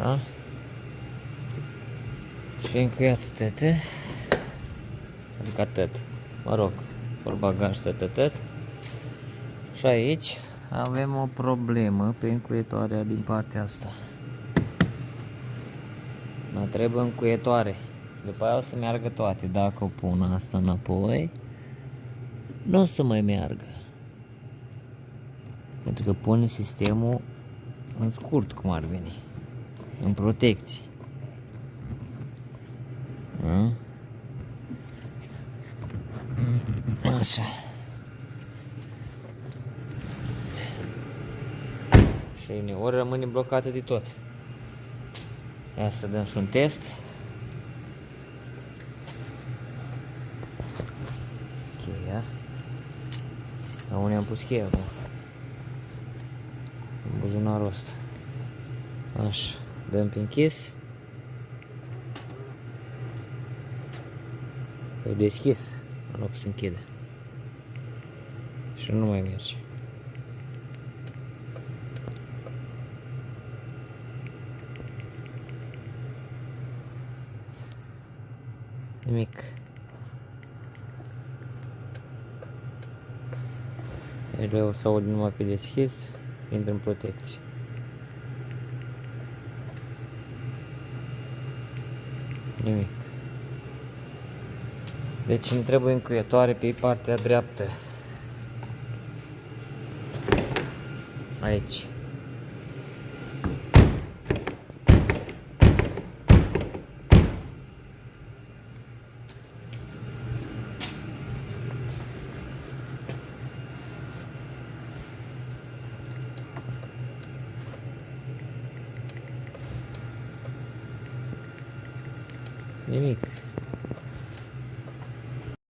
Așa. Și încheiat tete. Adică atât. Mă rog, portbagaj tătătăt. Și aici avem o problemă pe încuietoarea din partea asta. Mă trebuie încuietoare. După aia o să meargă toate. Dacă o pun asta înapoi, nu o să mai meargă. Pentru că pune sistemul în scurt, cum ar veni. În protecție. Așa. Și uneori rămâne blocată de tot. Ia să dăm și un test. Cheia. La unde am pus cheia acum? În buzunarul ăsta. Așa. Dăm pe închis. E deschis în loc să închide. Și nu mai merge. Nimic. Ele o să aud numai pe deschis, intră în protecție. Nimic. Deci îmi trebuie încuietoare pe partea dreaptă. Aici. Nimic.